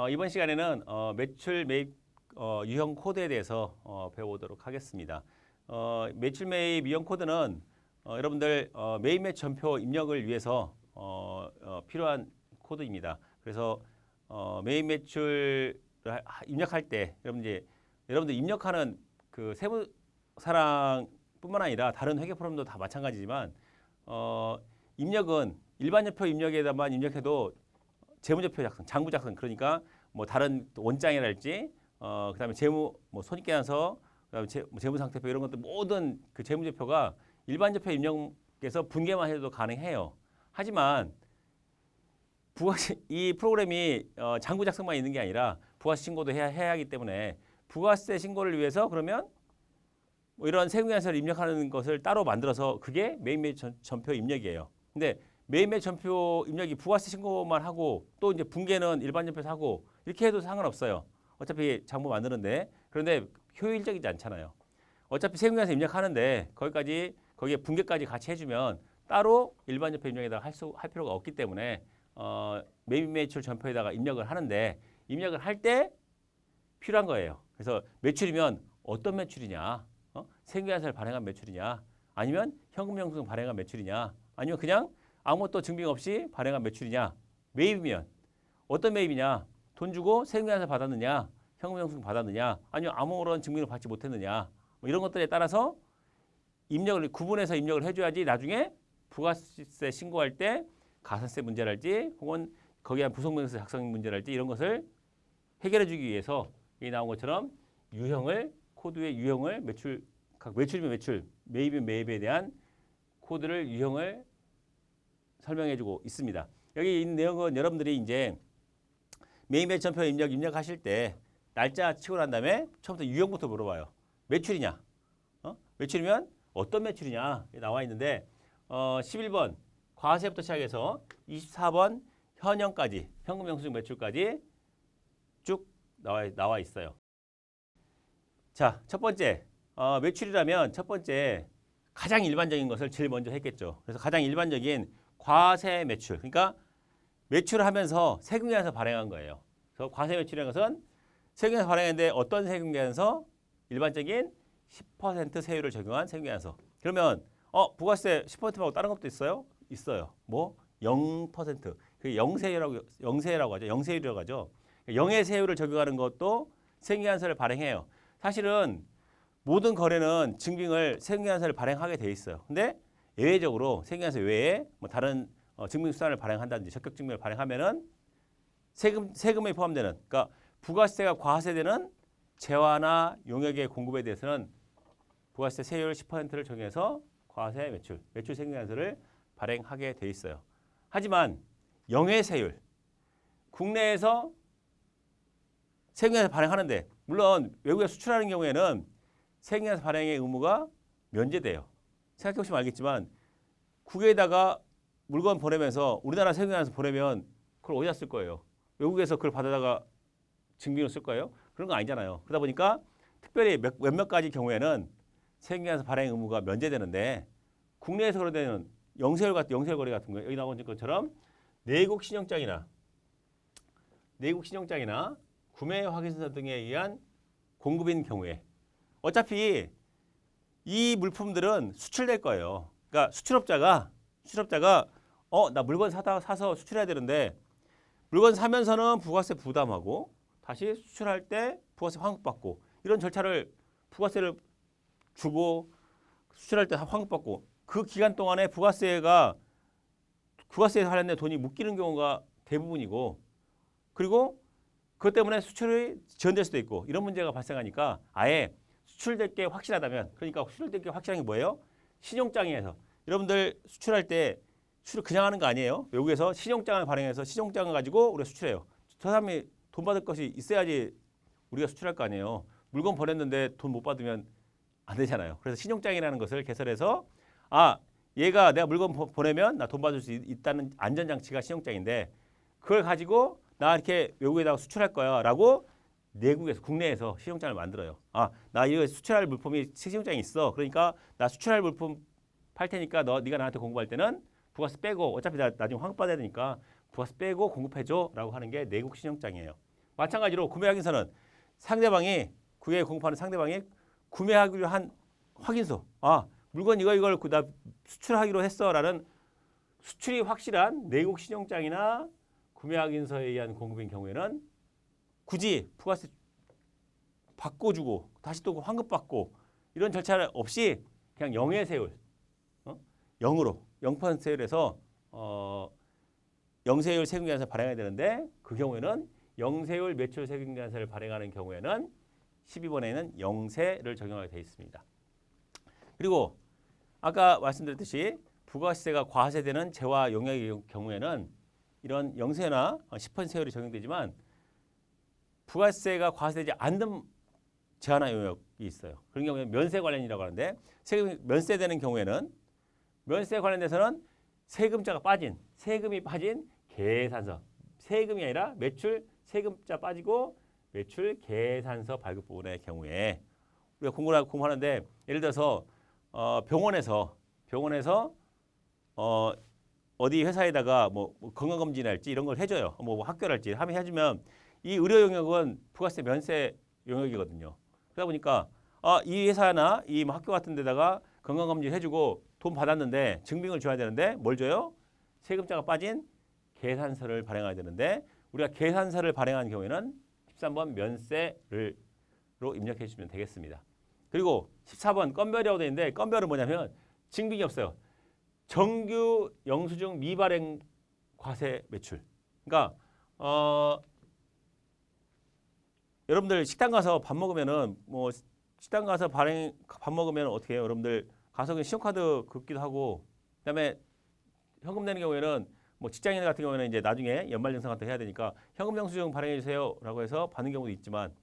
이번 시간에는 매출 매입 유형 코드에 대해서 배워보도록 하겠습니다. 매출 매입 유형 코드는 여러분들 매입 매 전표 입력을 위해서 필요한 코드입니다. 그래서 매입 매출을 입력할 때 여러분들 입력하는 그 세무사랑뿐만 아니라 다른 회계 프로그램도 다 마찬가지지만 입력은 일반 전표 입력에다만 입력해도 재무제표 작성, 장부 작성 그러니까 뭐 다른 원장이랄지 그다음에 재무 뭐 손익계산서 그다음에 재무상태표 이런 것들 모든 그 재무제표가 일반 제표 입력에서 분개만 해도 가능해요. 하지만 부가세 이 프로그램이 장부 작성만 있는 게 아니라 부가세 신고도 해야 하기 때문에 부가세 신고를 위해서 그러면 뭐 이런 세금계산서를 입력하는 것을 따로 만들어서 그게 매입 전표 입력이에요. 근데 매입 전표 입력이 부가세 신고만 하고 또 이제 분개는 일반 전표에서 하고 이렇게 해도 상관없어요. 어차피 장부 만드는데 그런데 효율적이지 않잖아요. 어차피 세금계산서 입력하는데 거기에 분개까지 같이 해주면 따로 일반 전표 입력에다가 할 필요가 없기 때문에 매입 매출 전표에다가 입력을 하는데 입력을 할 때 필요한 거예요. 그래서 매출이면 어떤 매출이냐, 세금계산서를 발행한 매출이냐, 아니면 현금 영수증 발행한 매출이냐, 아니면 그냥 아무것도 증빙 없이 발행한 매출이냐. 매입이면 어떤 매입이냐, 돈 주고 세금계산서 받았느냐, 현금 영수증 받았느냐, 아니면 아무런 증빙을 받지 못했느냐, 뭐 이런 것들에 따라서 입력을 구분해서 입력을 해줘야지 나중에 부가세 신고할 때 가산세 문제랄지 혹은 거기에 한 부속명세 작성 문제랄지 이런 것을 해결해주기 위해서 여기 나온 것처럼 코드의 유형을 매출이면 매출, 매입이면 매입에 대한 코드를 유형을 설명해주고 있습니다. 여기 있는 내용은 여러분들이 이제 매입 매 전표 입력하실 때 날짜 치고 난 다음에 처음부터 유형부터 물어봐요. 매출이냐? 매출이면 어떤 매출이냐? 나와 있는데 11번 과세부터 시작해서 24번 현형까지 현금 영수증 매출까지 쭉 나와 있어요. 자, 첫 번째 매출이라면 첫 번째 가장 일반적인 것을 제일 먼저 했겠죠. 그래서 가장 일반적인 과세 매출, 그러니까 매출을 하면서 세금계산서 발행한 거예요. 그래서 과세 매출이라는 것은 세금계산서 발행했는데 어떤 세금계산서? 일반적인 10% 세율을 적용한 세금계산서. 그러면 부가세 10% 말고 다른 것도 있어요? 있어요. 뭐 0%. 그 영세라고 하죠. 영세율이라고 하죠. 영세율을 적용하는 것도 세금계산서를 발행해요. 사실은 모든 거래는 증빙을 세금계산서를 발행하게 돼 있어요. 근데 예외적으로 세금계산서 외에 뭐 다른 증빙수단을 발행한다든지 적격증명을 발행하면은 세금에 포함되는, 그러니까 부가세가 과세되는 재화나 용역의 공급에 대해서는 부가세 세율 10%를 적용해서 과세 매출 세금계산서를 발행하게 돼 있어요. 하지만 영외세율, 국내에서 세금계산서 발행하는데 물론 외국에 수출하는 경우에는 세금계산서 발행의 의무가 면제돼요. 생각해보시면 알겠지만 국외에다가 물건 보내면서 우리나라 세금계산서 보내면 그걸 어디다 쓸 거예요? 외국에서 그걸 받아다가 증빙을 쓸 거예요? 그런 거 아니잖아요. 그러다 보니까 특별히 몇몇 가지 경우에는 세금계산서 발행 의무가 면제되는데 국내에서 그럴 때는 영세율 거래 같은 거 여기 나온 것처럼 내국 신용장이나 구매 확인서 등에 의한 공급인 경우에 어차피 이 물품들은 수출될 거예요. 그러니까 수출업자가 나 물건 사서 수출해야 되는데 물건 사면서는 부가세 부담하고 다시 수출할 때 부가세 환급받고 이런 절차를 부가세를 주고 수출할 때 환급받고 그 기간 동안에 부가세에 관련된 돈이 묶이는 경우가 대부분이고 그리고 그것 때문에 수출이 지연될 수도 있고 이런 문제가 발생하니까 아예 수출될 게 확실하다면 그러니까 수출될 게 확실한 게 뭐예요? 신용장에서 여러분들 수출할 때 수출 그냥 하는 거 아니에요. 외국에서 신용장을 발행해서 신용장을 가지고 우리가 수출해요. 저 사람이 돈 받을 것이 있어야지 우리가 수출할 거 아니에요. 물건 보냈는데 돈 못 받으면 안 되잖아요. 그래서 신용장이라는 것을 개설해서 얘가 내가 물건 보내면 나 돈 받을 수 있다는 안전장치가 신용장인데 그걸 가지고 나 이렇게 외국에다가 수출할 거야 라고 내국에서 국내에서 신용장을 만들어요. 나 이거 수출할 물품이 신용장이 있어. 그러니까 나 수출할 물품 팔 테니까 네가 나한테 공급할 때는 부가세 빼고 어차피 나 나중에 환급받아야 되니까 부가세 빼고 공급해줘 라고 하는 게 내국 신용장이에요. 마찬가지로 구매 확인서는 상대방이 구매 공급하는 상대방이 구매하기로 한 확인서. 아, 물건 이걸 나 수출하기로 했어라는 수출이 확실한 내국 신용장이나 구매 확인서에 의한 공급인 경우에는 굳이 부가세 바꿔주고 다시 또 환급받고 이런 절차 없이 그냥 영해세율, 0으로 0% 세율에서 영세율 세금계산서를 발행해야 되는데 그 경우에는 영세율 매출 세금계산서를 발행하는 경우에는 12번에는 영세를 적용하게 되어 있습니다. 그리고 아까 말씀드렸듯이 부가세가 과세되는 재화 용역의 경우에는 이런 영세나 10% 세율이 적용되지만 부가세가 과세되지 않는 재화나 용역이 있어요. 그런 경우에는 면세 관련이라고 하는데 세금이 면세되는 경우에는 면세 관련돼서는 세금이 빠진 계산서, 세금이 아니라 매출 세금자 빠지고 매출 계산서 발급 부분의 경우에 우리가 공부하는데 예를 들어서 병원에서 어디 회사에다가 뭐 건강검진할지 이런 걸 해줘요. 뭐 학교랄지 하면 해주면 이 의료 용역은 부가세 면세 용역이거든요. 그러다 보니까 이 회사나 이 학교 같은 데다가 건강검진 해주고 돈 받았는데 증빙을 줘야 되는데 뭘 줘요? 세금자가 빠진 계산서를 발행해야 되는데 우리가 계산서를 발행한 경우에는 13번 면세로 입력해 주시면 되겠습니다. 그리고 14번 건별이라고 되어 있는데 건별은 뭐냐면 증빙이 없어요. 정규 영수증 미발행 과세 매출. 그러니까 여러분들 식당 가서 밥 먹으면은 뭐 식당 가서 밥 먹으면 어떻게 해요? 여러분들 가서 그냥 신용카드 긁기도 하고 그다음에 현금 내는 경우에는 뭐 직장인 같은 경우에는 이제 나중에 연말정산 같은 거 해야 되니까 현금 영수증 발행해 주세요라고 해서 받는 경우도 있지만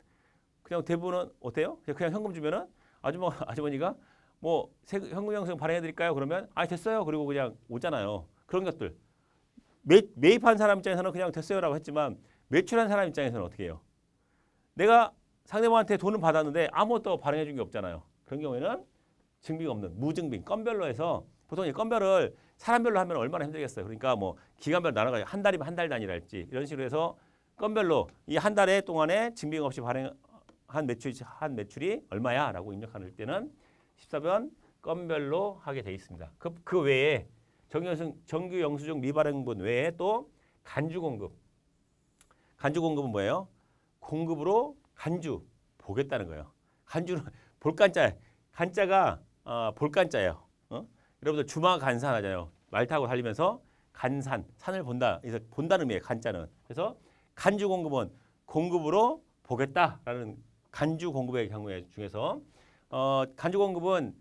그냥 대부분은 어때요? 그냥 현금 주면은 아주머니가 뭐 현금 영수증 발행해 드릴까요? 그러면 됐어요. 그리고 그냥 오잖아요. 그런 것들 매입한 사람 입장에서는 그냥 됐어요라고 했지만 매출한 사람 입장에서는 어떻게 해요? 내가 상대방한테 돈을 받았는데 아무것도 발행해 준 게 없잖아요. 그런 경우에는 증빙 없는 무증빙 건별로 해서 보통 이 건별을 사람별로 하면 얼마나 힘들겠어요. 그러니까 뭐 기간별로 나눠가지고 한 달이면 한 달 단위랄지 이런 식으로 해서 건별로 이 한 달 동안에 증빙 없이 발행한 매출이 얼마야라고 입력할 때는 14번 건별로 하게 돼 있습니다. 그 외에 정규 영수증 미발행분 외에 또 간주공급. 간주공급은 뭐예요? 공급으로 간주 보겠다는 거예요. 간주는 볼간자, 간자가 볼간자예요. 여러분들 주마 간산하잖아요. 말 타고 달리면서 간산, 산을 본다. 그래서 본다는 의미예요. 간자는. 그래서 간주 공급은 공급으로 보겠다라는 간주 공급의 경우에 중에서 간주 공급은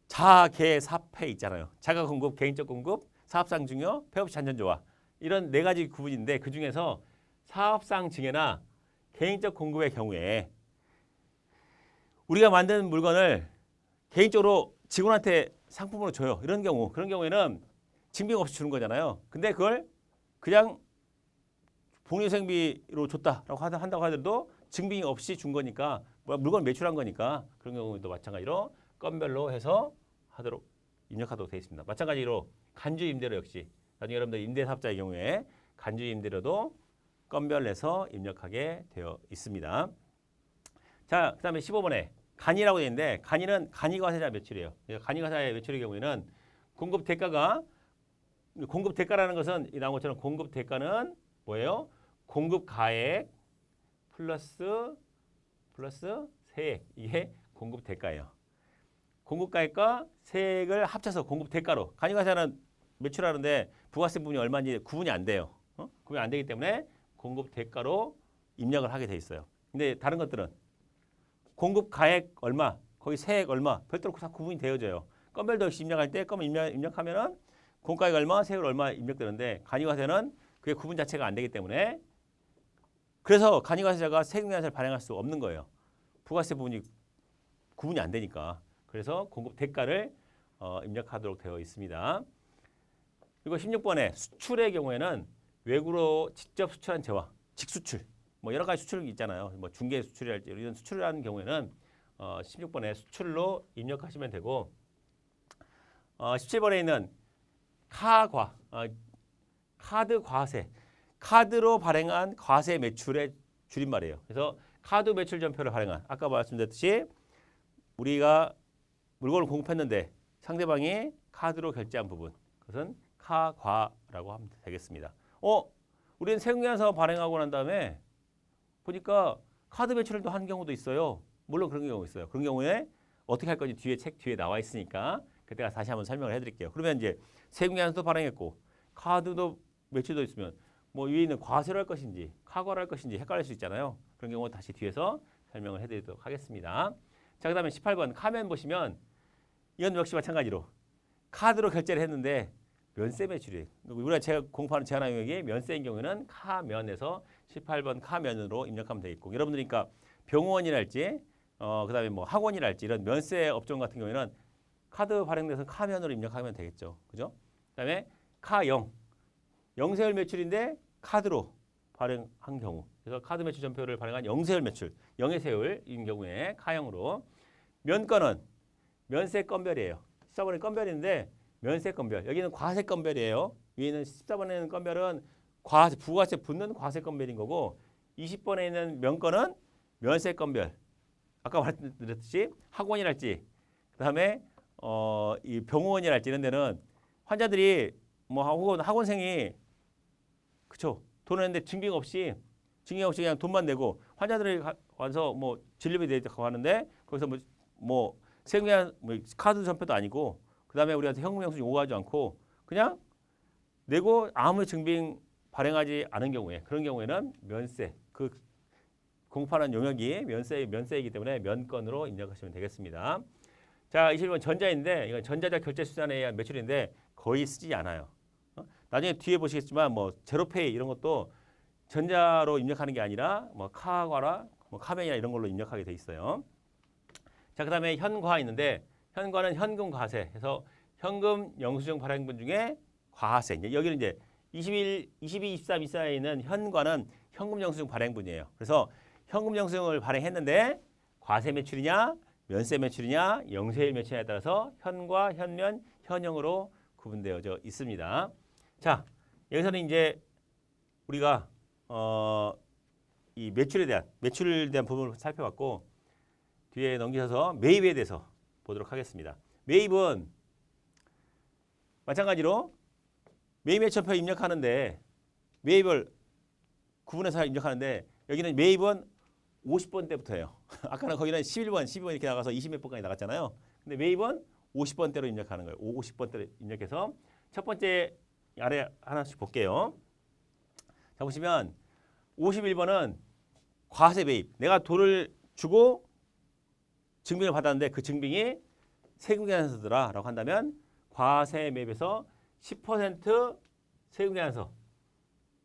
자개 사패 있잖아요. 자가 공급, 개인적 공급, 사업상 증여, 폐업시 잔존조화 이런 네 가지 구분인데 그 중에서 사업상 증여나 개인적 공급의 경우에 우리가 만든 물건을 개인적으로 직원한테 상품으로 줘요. 그런 경우에는 증빙 없이 주는 거잖아요. 근데 그걸 그냥 복리후생비로 줬다라고 한다고 하더라도 증빙이 없이 준 거니까 물건 매출한 거니까 그런 경우도 마찬가지로 건별로 해서 하도록 입력하도록 되어 있습니다. 마찬가지로 간주 임대료 역시 나중에 여러분들 임대사업자의 경우에 간주 임대료도 건별해서 입력하게 되어 있습니다. 자, 그다음에 15번에 간이라고 되어 있는데 간이는 간이과세자 매출이에요. 간이과세자의 매출의 경우에는 공급 대가라는 것은 나온 것처럼 공급 대가는 뭐예요? 공급 가액 플러스 세액 이게 공급 대가예요. 공급 가액과 세액을 합쳐서 공급 대가로 간이과세자는 매출하는데 부가세 부분이 얼마인지 구분이 안 돼요. 구분이 안 되기 때문에 공급 대가로 입력을 하게 돼 있어요. 근데 다른 것들은 공급 가액 얼마, 거기 세액 얼마 별도로 다 구분이 되어져요. 건별도 역시 입력할 때 입력하면은 공급 가액 얼마, 세액 얼마 입력되는데 간이과세는 그게 구분 자체가 안 되기 때문에 그래서 간이과세자가 세금계산서를 발행할 수 없는 거예요. 부가세 부분이 구분이 안 되니까. 그래서 공급 대가를 입력하도록 되어 있습니다. 그리고 16번에 수출의 경우에는 외국으로 직접 수출한 재화, 직수출, 뭐 여러 가지 수출이 있잖아요. 뭐 중개 수출이랄지 이런 수출을 하는 경우에는 16번에 수출로 입력하시면 되고 17번에 있는 카드 과세. 카드로 발행한 과세 매출의 줄임말이에요. 그래서 카드 매출 전표를 발행한 아까 말씀드렸듯이 우리가 물건을 공급했는데 상대방이 카드로 결제한 부분 그것은 카과라고 하면 되겠습니다. 우리는 세금계산서 발행하고 난 다음에 보니까 카드 매출을 또 한 경우도 있어요. 물론 그런 경우 있어요. 그런 경우에 어떻게 할 건지 뒤에 책 뒤에 나와 있으니까 그때가 다시 한번 설명을 해드릴게요. 그러면 이제 세금계산서도 발행했고 카드도 매출도 있으면 뭐 위에 있는 과세를 할 것인지 카과를 할 것인지 헷갈릴 수 있잖아요. 그런 경우 다시 뒤에서 설명을 해드리도록 하겠습니다. 자, 그다음에 18번 카면 보시면 이건 역시 마찬가지로 카드로 결제를 했는데 면세 매출이 우리가 제가 공부하는 제한 영역이 면세인 경우에는 카면에서 18번 카면으로 입력하면 되겠고 여러분들이니까 병원이랄지 그다음에 뭐 학원이랄지 이런 면세 업종 같은 경우에는 카드 발행돼서 카면으로 입력하면 되겠죠. 그죠? 그다음에 카영 영세율 매출인데 카드로 발행한 경우 그래서 카드 매출 전표를 발행한 영세율 매출 영세율인 경우에 카영으로 면건은 면세 건별이에요. 14번에 건별인데 면세 건별 여기는 과세 건별이에요. 위에는 14번에는 건별은 부가세 붙는 과세 건별인 거고 20번에 있는 면건은 면세 건별 아까 말씀드렸듯이 학원이랄지 그다음에 이 병원이랄지 이런 데는 환자들이 뭐 혹은 학원생이 그쵸 돈 냈는데 증빙 없이 그냥 돈만 내고 환자들이 와서 뭐 진료비 내고 하는데 거기서 뭐 세금계산 카드 전표도 아니고 그다음에 우리한테 현금 영수증 요구하지 않고 그냥 내고 아무 증빙 발행하지 않은 경우에 그런 경우에는 면세 그 공급하는 용역이 면세이기 때문에 면건으로 입력하시면 되겠습니다. 자, 21번 전자인데 이건 전자적 결제 수단에 의한 매출인데 거의 쓰지 않아요. 나중에 뒤에 보시겠지만 뭐 제로페이 이런 것도 전자로 입력하는 게 아니라 뭐 카과라 뭐 카멘이나 이런 걸로 입력하게 돼 있어요. 자, 그다음에 현과 있는데 현과는 현금 과세 해서 현금 영수증 발행분 중에 과세 이제 여기는 이제 22, 23, 24에 있는 현과는 현금 영수증 발행분이에요. 그래서 현금 영수증을 발행했는데 과세 매출이냐 면세 매출이냐 영세율 매출이냐에 따라서 현과 현면 현형으로 구분되어져 있습니다. 자, 여기서는 이제 우리가 이 매출에 대한 부분을 살펴봤고 뒤에 넘기셔서 매입에 대해서 보도록 하겠습니다. 매입은 마찬가지로 매입 매출표 입력하는데 매입을 구분해서 입력하는데 여기는 매입은 50번 때부터예요. 아까는 거기는 11번, 12번 이렇게 나가서 20몇 번까지 나갔잖아요. 근데 매입은 50번대로 입력하는 거예요. 50번대로 입력해서 첫 번째 아래 하나씩 볼게요. 자, 보시면 51번은 과세 매입. 내가 돈을 주고 증빙을 받았는데 그 증빙이 세금계산서더라라고 한다면 과세 매입에서 10% 세금계산서.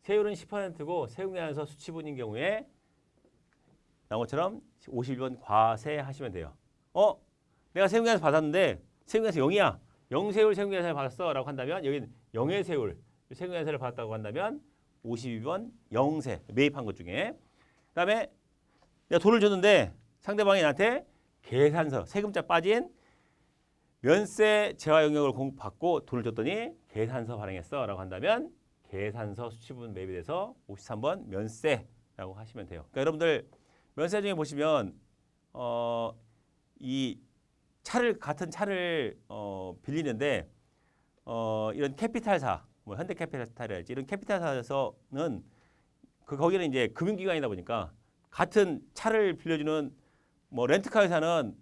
세율은 10%고 세금계산서 수치분인 경우에 나온 것처럼 51번 과세하시면 돼요. 내가 세금계산서 받았는데 세금계산서 0이야. 영세율 세금계산서를 받았어라고 한다면 여기는 영해세율 세금계산서를 받았다고 한다면 52번 영세 매입한 것 중에 그다음에 내가 돈을 줬는데 상대방이 나한테 계산서 세금자 빠진 면세 재화 영역을 공급받고 돈을 줬더니 계산서 발행했어라고 한다면 계산서 수치분 매입에 대해서 53번 면세라고 하시면 돼요. 그러니까 여러분들 면세 중에 보시면 이 차를 같은 차를 빌리는데 이런 캐피탈사 뭐 현대캐피탈이랄지 이런 캐피탈사에서는 거기는 이제 금융기관이다 보니까 같은 차를 빌려주는 뭐 렌트카 회사는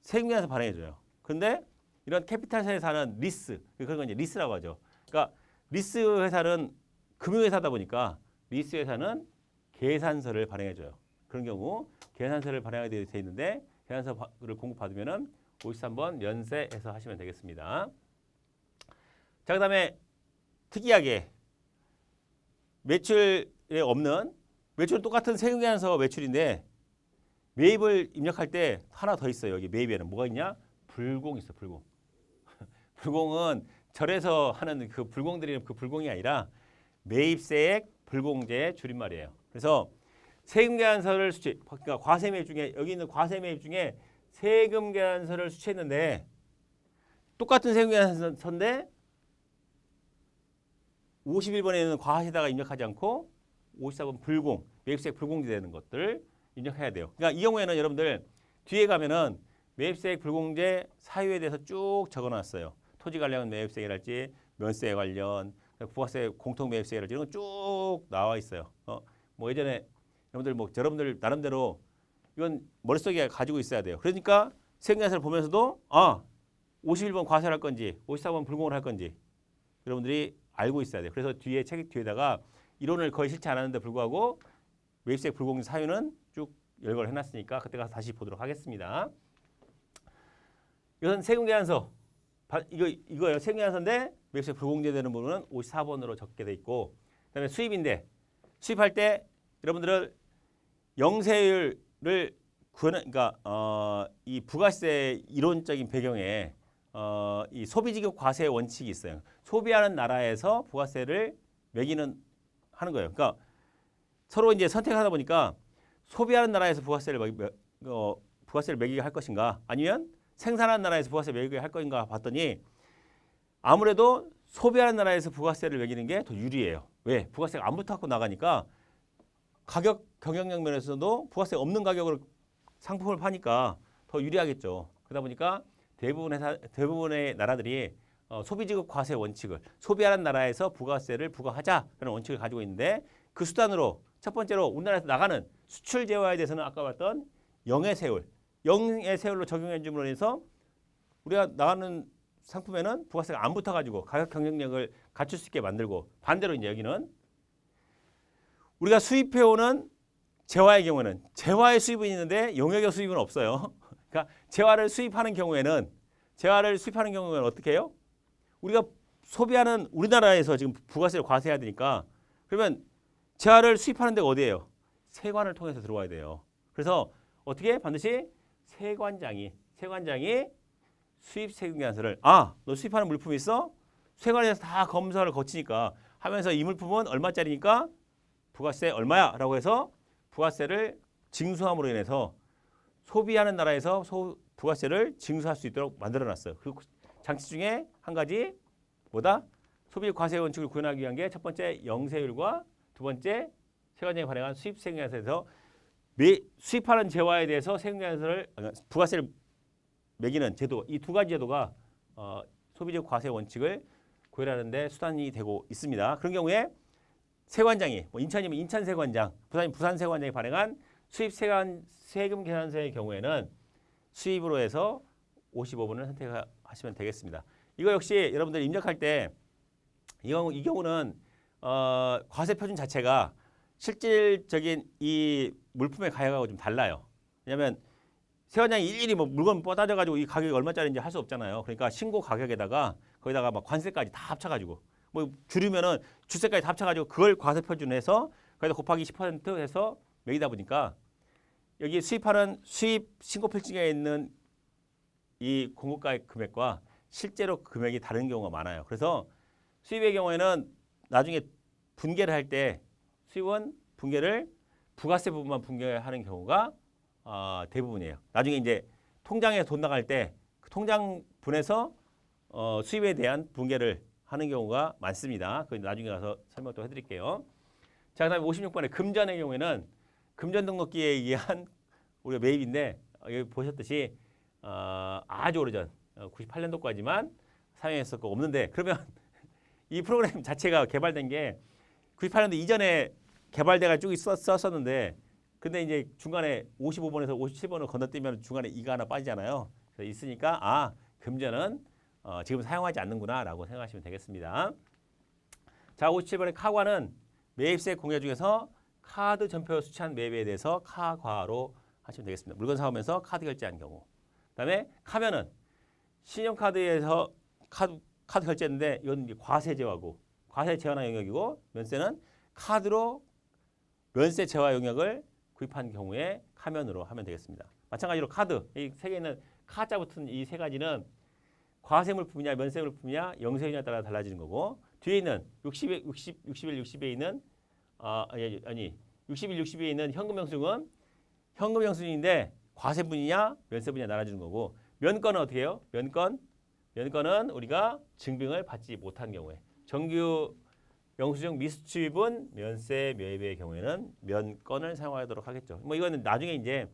세금계산서 발행해줘요. 그런데 이런 캐피탈사에 사는 리스 그런 건 이제 리스라고 하죠. 그러니까 리스 회사는 금융회사다 보니까 리스 회사는 계산서를 발행해줘요. 그런 경우 계산서를 발행하게 돼 있는데 계산서를 공급받으면은 53번 면세해서 하시면 되겠습니다. 자, 그다음에 특이하게 매출에 없는 매출은 똑같은 세금계산서 매출인데 매입을 입력할 때 하나 더 있어요. 여기 매입에는 뭐가 있냐? 불공 있어. 불공. 불공은 절에서 하는 그 불공들이는 그 불공이 아니라 매입세액 불공제의 줄임말이에요. 그래서 세금계산서를 그러니까 과세 매입 중에 여기 있는 과세 매입 중에 세금계산서를 수취했는데 똑같은 세금계산서인데 51번에는 과세에다가 입력하지 않고 54번 불공, 매입세액 불공제되는 것들을 입력해야 돼요. 그러니까 이 경우에는 여러분들 뒤에 가면은 매입세액 불공제 사유에 대해서 쭉 적어놨어요. 토지 관련 매입세액이랄지 면세 관련, 부가세 공통 매입세액이랄지 이런 거 쭉 나와 있어요. 뭐 예전에 여러분들 나름대로 이건 머릿속에 가지고 있어야 돼요. 그러니까 세금계산서를 보면서도 51번 과세를 할 건지 54번 불공을 할 건지 여러분들이 알고 있어야 돼요. 그래서 뒤에 책 뒤에다가 이론을 거의 실제 안 하는데 불구하고 매입세액 불공제 사유는 쭉 열거를 해놨으니까 그때 가서 다시 보도록 하겠습니다. 이건 세금계산서 이거예요. 세금계산서인데 매입세액 불공제되는 부분은 54번으로 적게 돼 있고, 그다음에 수입인데 수입할 때 여러분들은 영세율을 그러니까 이 부가세 이론적인 배경에 이 소비지급 과세 원칙이 있어요. 소비하는 나라에서 부가세를 매기는 하는 거예요. 그러니까 서로 이제 선택하다 보니까 소비하는 나라에서 부가세를 매기게 할 것인가, 아니면 생산하는 나라에서 부가세를 매기게 할 것인가 봤더니 아무래도 소비하는 나라에서 부가세를 매기는 게 더 유리해요. 왜? 부가세가 안 붙고 나가니까 가격 경쟁력 면에서도 부가세 없는 가격으로 상품을 파니까 더 유리하겠죠. 그러다 보니까 대부분의 나라들이 소비지급 과세 원칙을 소비하는 나라에서 부가세를 부과하자라는 원칙을 가지고 있는데, 그 수단으로 첫 번째로 우리나라에서 나가는 수출 제화에 대해서는 아까 봤던 영의 세율로 적용해 줌으로 해서 우리가 나가는 상품에는 부가세가 안 붙어가지고 가격 경쟁력을 갖출 수 있게 만들고, 반대로 이제 여기는 우리가 수입해오는 재화의 경우에는 재화의 수입은 있는데 용역의 수입은 없어요. 그러니까 재화를 수입하는 경우에는 어떻게 해요? 우리가 소비하는 우리나라에서 지금 부가세를 과세해야 되니까, 그러면 재화를 수입하는 데가 어디예요? 세관을 통해서 들어와야 돼요. 그래서 어떻게 반드시 세관장이 수입 세금계산서를 너 수입하는 물품이 있어? 세관에서 다 검사를 거치니까 하면서 이 물품은 얼마짜리니까 부가세 얼마야? 라고 해서 부가세를 징수함으로 인해서 소비하는 나라에서 부가세를 징수할 수 있도록 만들어놨어요. 그 장치 중에 한 가지 뭐다? 소비 과세 원칙을 구현하기 위한 게 첫 번째 영세율과 두 번째 세관장이 발행한 수입 세금계산서에서 수입하는 재화에 대해서 부가세를 매기는 제도, 이 두 가지 제도가 소비적 과세 원칙을 구현하는 데 수단이 되고 있습니다. 그런 경우에 세관장이 인천이면 인천세관장, 부산이면 부산세관장이 발행한 수입 세금 계산서의 경우에는 수입으로 해서 55번을 선택하시면 되겠습니다. 이거 역시 여러분들 입력할 때 이 경우는 과세 표준 자체가 실질적인 이 물품의 가격하고 좀 달라요. 왜냐하면 세관장이 일일이 물건 따져가지고 이 가격이 얼마짜리인지 할 수 없잖아요. 그러니까 신고 가격에다가 거기다가 관세까지 다 합쳐가지고 줄이면은 주세까지 다 합쳐가지고 그걸 과세 표준해서 거기다 곱하기 10% 해서 매기다 보니까 여기 수입 신고 필증에 있는 이 공고가 금액과 실제로 금액이 다른 경우가 많아요. 그래서 수입의 경우에는 나중에 분계를 할 때 수입은 분계를 부가세 부분만 분계하는 경우가 대부분이에요. 나중에 이제 통장에 돈 나갈 때 그 통장분에서 수입에 대한 분계를 하는 경우가 많습니다. 그 나중에 가서 설명 또 해드릴게요. 자, 그다음에 56번에 금전의 경우에는 금전 등록기에 의한 우리가 매입인데 여기 보셨듯이 아주 오래전 98년도까지만 사용했었고 없는데, 그러면 이 프로그램 자체가 개발된 게 98년도 이전에 개발돼가 쭉 썼었는데, 근데 이제 중간에 55번에서 57번을 건너뛰면 중간에 이가 하나 빠지잖아요. 그래서 있으니까 금전은 지금 사용하지 않는구나라고 생각하시면 되겠습니다. 자, 57번의 카과는 매입세 공여 중에서 카드 전표 수취한 매입에 대해서 카과로 하시면 되겠습니다. 물건 사오면서 카드 결제한 경우. 그다음에 카면은 신용카드에서 카드 결제했는데 이건 이제 과세 제화고, 과세 제한화 영역이고, 면세는 카드로 면세 제화 영역을 구입한 경우에 카면으로 하면 되겠습니다. 마찬가지로 카드, 이 세 개 있는 카자 붙은 이 세 가지는 과세 물품이냐 면세 물품이냐 영세율에 따라 달라지는 거고, 뒤에 있는 61, 60에 있는 61, 60에 있는 현금 영수증은 현금 영수증인데 과세분이냐 면세분이냐 나눠주는 거고, 면건은 어떻게 해요? 면건은 우리가 증빙을 받지 못한 경우에 정규 영수증 미수취분 면세 매입의 경우에는 면건을 사용하도록 하겠죠. 뭐 이거는 나중에 이제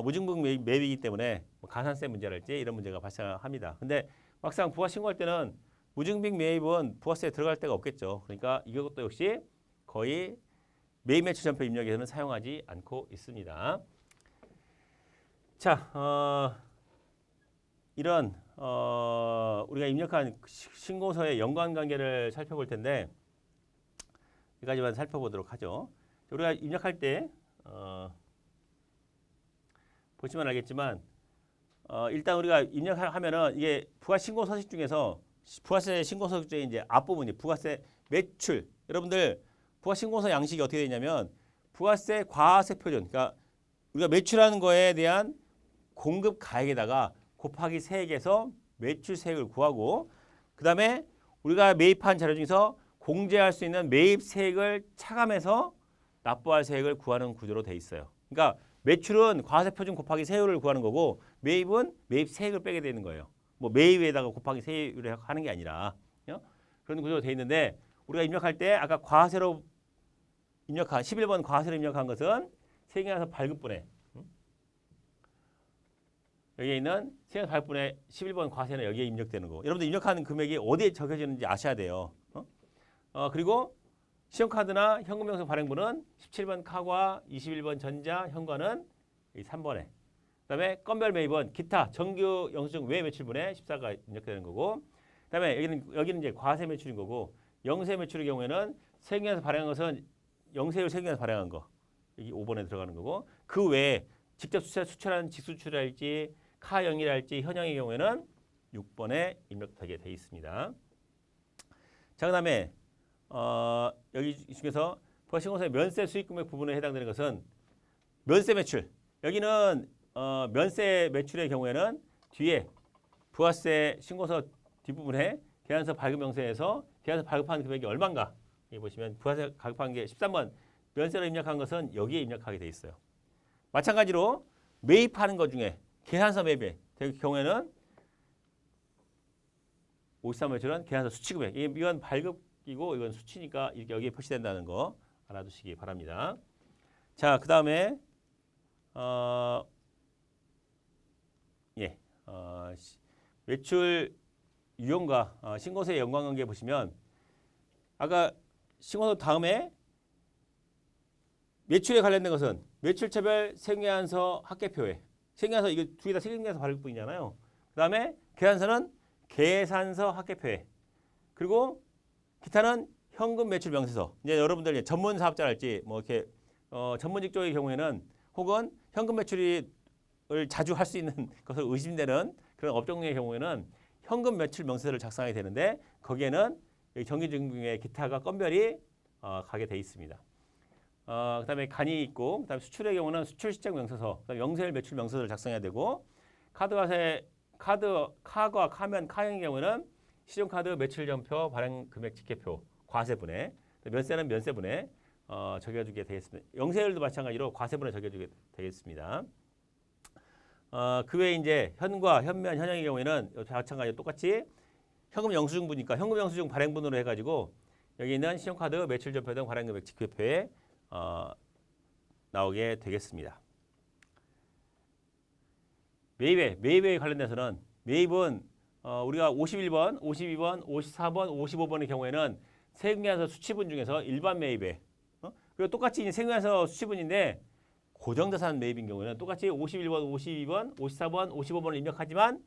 무증분 매입이기 때문에 뭐 가산세 문제랄지 이런 문제가 발생합니다. 근데 막상 부가 신고할 때는 무증빙 매입은 부가세에 들어갈 데가 없겠죠. 그러니까 이것도 역시 거의 매입 매출 전표 입력에서는 사용하지 않고 있습니다. 자, 이런 우리가 입력한 신고서의 연관관계를 살펴볼 텐데 여기까지만 살펴보도록 하죠. 우리가 입력할 때 보시면 알겠지만 일단 우리가 입력하면은 이게 부가신고 서식 중에서 부가세 신고서 중에 이제 앞부분이 부가세 매출. 여러분들 부가신고서 양식이 어떻게 되냐면 부가세 과세 표준. 그러니까 우리가 매출하는 거에 대한 공급 가액에다가 곱하기 세액에서 매출 세액을 구하고 그다음에 우리가 매입한 자료 중에서 공제할 수 있는 매입 세액을 차감해서 납부할 세액을 구하는 구조로 돼 있어요. 그러니까 매출은 과세 표준 곱하기 세율을 구하는 거고 매입은 매입 세액을 빼게 되는 거예요. 뭐 매입에다가 곱하기 세율을 하는 게 아니라 그런 구조로 돼 있는데 우리가 입력할 때 아까 과세로 입력한 11번 과세로 입력한 것은 세경에서 발급분에 여기에 있는 세경에서 발급분에 11번 과세는 여기에 입력되는 거. 여러분들 입력하는 금액이 어디에 적혀지는지 아셔야 돼요. 그리고 신용카드나 현금영수 발행부는 17번 카과 21번 전자 현관은 3번에 그다음에 건별 매입은 기타 정규 영수증 외 매출분에 14가 입력되는 거고 그다음에 여기는 이제 과세 매출인 거고 영세 매출의 경우에는 세금에서 발행한 것은 영세율 세금에서 발행한 거 여기 5번에 들어가는 거고 그 외에 직접 수출한 직수출할지 카영이랄지 현영의 경우에는 6번에 입력되게 돼 있습니다. 자 그다음에 여기 중에서 부가신고서의 면세 수익금액 부분에 해당되는 것은 면세 매출. 여기는 면세 매출의 경우에는 뒤에 부가세 신고서 뒷부분에 계산서 발급 명세에서 계산서 발급한 금액이 얼마인가 여기 보시면 부가세 발급한 게 13번 면세로 입력한 것은 여기에 입력하게 돼 있어요. 마찬가지로 매입하는 것 중에 계산서 매입의 경우에는 53 매출은 계산서 수취금액. 이건 발급이고 이건 수치니까 여기에 표시된다는 거 알아두시기 바랍니다. 자, 그 다음에 매출 유형과 신고서의 연관관계 보시면 아까 신고서 다음에 매출에 관련된 것은 매출차별 세금계산서 합계표에 세금계산서 이거 두 개 다 세금계산서 발급분이잖아요. 그 다음에 계산서는 계산서 합계표에 그리고 기타는 현금 매출 명세서. 이제 여러분들 전문 사업자랄지 뭐 이렇게 전문 직종의 경우에는 혹은 현금 매출을 자주 할 수 있는 것을 의심되는 그런 업종의 경우에는 현금 매출 명세서를 작성하게 되는데 거기에는 정기증빙의 기타가 건별이 가게 돼 있습니다. 그다음에 간이 있고 그다음에 수출의 경우는 수출 시장 명세서, 그다음에 영세율 매출 명세서를 작성해야 되고 카과 카면 카형의 경우는 신용카드 매출 전표 발행 금액 집계표 과세분에 면세는 면세분에 적여주게 되겠습니다. 영세율도 마찬가지로 과세분에 적여주게 되겠습니다. 그 외에 이제 현과 현면 현형의 경우에는 마찬가지로 똑같이 현금 영수증부니까 현금 영수증 발행분으로 해가지고 여기 있는 신용카드 매출 전표 등 발행 금액 집계표에 나오게 되겠습니다. 매입에 관련돼서는 매입은 우리가 51번, 52번, 54번, 55번의 경우에는 세금계산서 수취분 중에서 일반 매입에 그리고 똑같이 세금계산서 수취분인데 고정자산 매입인 경우에는 똑같이 51번, 52번, 54번, 55번을 입력하지만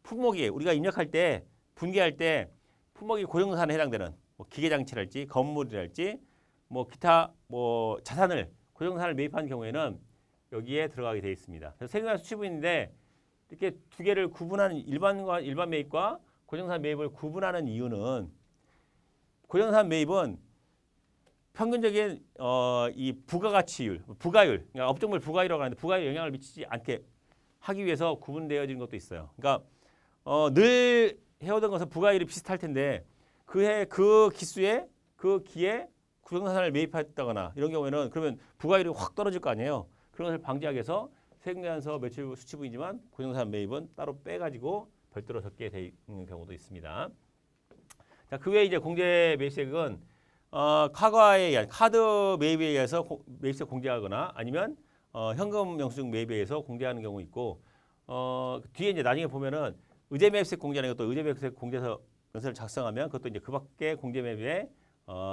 품목이 우리가 입력할 때 분기할 때 품목이 고정자산에 해당되는 뭐 기계장치랄지 건물이랄지 뭐 기타 뭐 자산을 고정자산을 매입한 경우에는 여기에 들어가게 되어 있습니다. 그래서 세금계산서 수취분인데 이렇게 두 개를 구분하는 일반 매입과 고정자산 매입을 구분하는 이유는 고정자산 매입은 평균적인 이 부가가치율, 부가율, 그러니까 업종별 부가율이라고 하는데 부가율에 영향을 미치지 않게 하기 위해서 구분되어진 것도 있어요. 그러니까 늘 해오던 것은 부가율이 비슷할 텐데 그 기수에 그 기에 고정자산을 매입했다거나 이런 경우에는 그러면 부가율이 확 떨어질 거 아니에요. 그런 것을 방지하기 위해서 세금계산서 매출 수취분이지만 고정자산 매입은 따로 빼가지고 별도로 적게 되어 있는 경우도 있습니다. 자, 그 외에 이제 공제 매입세액은 과거에 의한 카드 매입에 의해서 매입세 공제하거나 아니면 현금 영수증 매입에 의해서 공제하는 경우 있고 뒤에 이제 나중에 보면은 의제 매입세 공제하는 것도 의제 매입세 공제서 연서를 작성하면 그것도 이제 그밖에 공제 매입에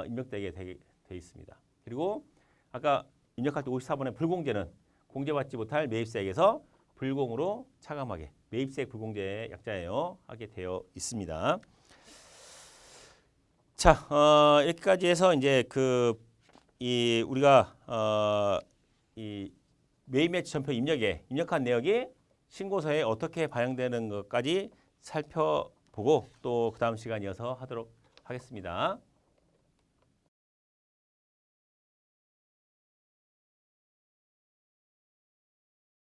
입력되게 돼 있습니다. 그리고 아까 입력할 때 54번의 불공제는 공제받지 못할 매입세액에서 불공으로 차감하게 매입세액 불공제의 약자예요 하게 되어 있습니다. 자, 이렇게까지 해서 이제 이 우리가 이 매입매치 전표 입력한 내역이 신고서에 어떻게 반영되는 것까지 살펴보고 또 그 다음 시간 이어서 하도록 하겠습니다.